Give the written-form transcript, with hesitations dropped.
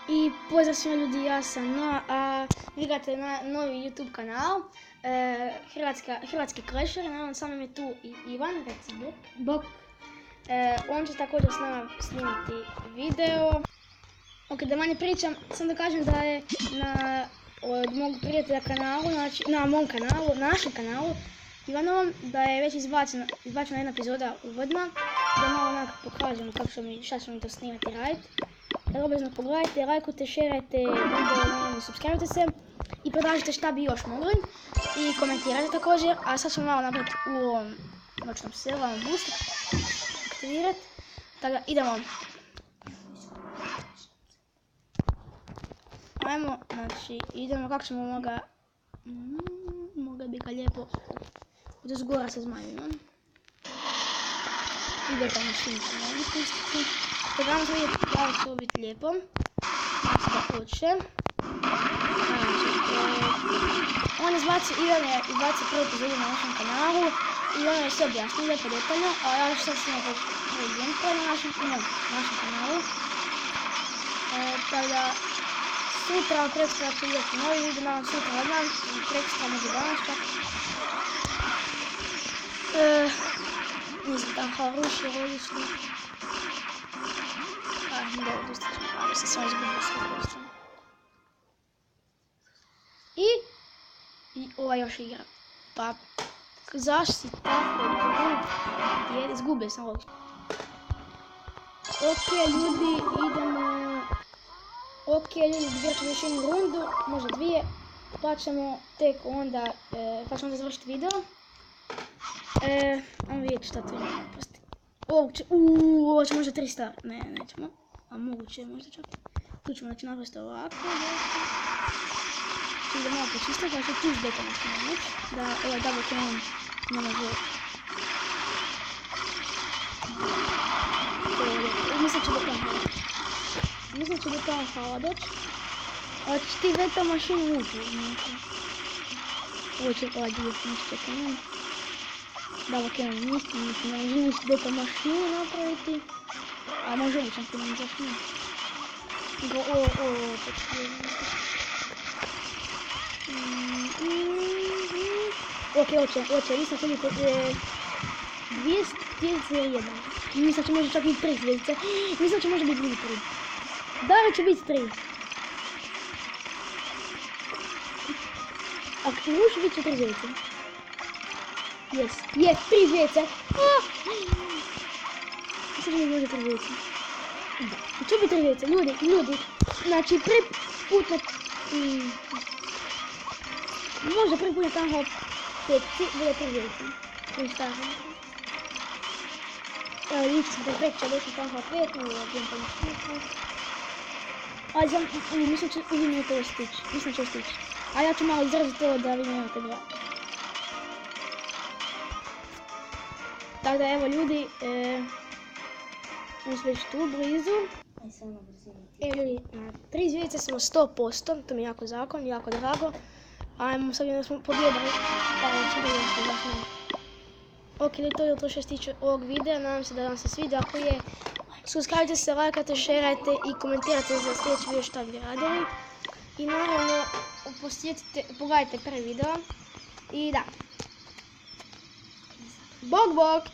I pozdrav svima ljudi, ja sam Noa, a vi gledate na novi YouTube kanal, Hrvatski Clasher, naravno sa mnom je tu i Ivan, reci bok. On će također s nama snimiti video. Ok, da manje pričam, sam da kažem da je od mog prijatelja kanalu, znači na mom kanalu, našem kanalu, Ivanovom, da je već izbačena jedna epizoda uvodna, da malo onak pokažemo šta ćemo mi to snimati i raditi. Obavezno pogledajte, lajkujte, šerajte video, subscribe se i predlažite šta bi još mogli i komentirajte također, a sad ćemo malo napraviti u ovom noćnom selu, ovom boostu, aktivirati, tako da idemo. Ajmo, znači idemo kako ćemo mogli bi ga lijepo od zgora sa zmajima. Ide kao mašinu ćemo ovdje pustiti. Tako vam vidjeti da će ovo biti lijepo. Znači da hoće. On Ivan je izbacio prvu epizodu na našem kanalu i on je sve objasnio lijepo detaljno, a ja ću sad snimati ovaj gameplay na našem kanalu. Tako da sutra, prekstra ću vidjeti novi video, naravno sutra odmah i prekstra možda danas čak. Nisam tam kao rušio odlično. Da odustat ću, ali sam samo izgubio sve prosto. I ova još igra. Pa, zašto si tako jer izgubio sam ovdje. Ok ljudi, idemo. Ok ljudi, zbirat ćemo još jednu rundu, možda dvije. Pa ćemo tek onda, završiti video. Ajmo vidjeti šta tu ima. Ovo će možda 300, ne, nećemo. A moguće je možda čak. Tu ćemo znači napraviti ovako. Ču da malo počistiti, kao što tu ždeta nešto nemoć. Da ovaj double cannon ne može... Mislim će do tamo hvala doći. Ali će ti ždeta mašinu ući. Ovo će ovaj dio ništa cannon. Double cannon ne može ništa ždeta mašinu napraviti. A može običan cannon, zašto ne? Ok, oće, mislim će biti 201. Mislim će može čak biti 3 zvijezdice. Mislim će može biti 3. Da li će biti 3? Ako uši bit će 3 zvijezdice. Yes, 3 zvijezdice. Mislim će može 3 zvijezdice. Da, će biti 3 zvijezdice, ljudi. Znači prvi put na... Možda prvi put na tanho 5, bude 3 zvijezdice. Evo vidite sam perfekća došli tanho 5, no gameplay ne. Ali mislim će uvijek to stići. Mislim će stići. A ja ću malo izraziti ovo da vi nemate dva. Tako da evo ljudi, mi smo već tu blizu. Evo ljudi, na 3 zvijezdice smo 100%, to mi je jako zakon, jako drago. Ajmo sad da smo pobjedili, pa ću da smo zašli. Ok, to je to što se tiče ovog videa, nadam se da vam se sviđa, ako je, subscribe se, lajkajte, šerajte i komentirajte za sljedeći video što bi radili. I naravno, pogledajte prvi video i da. Bok!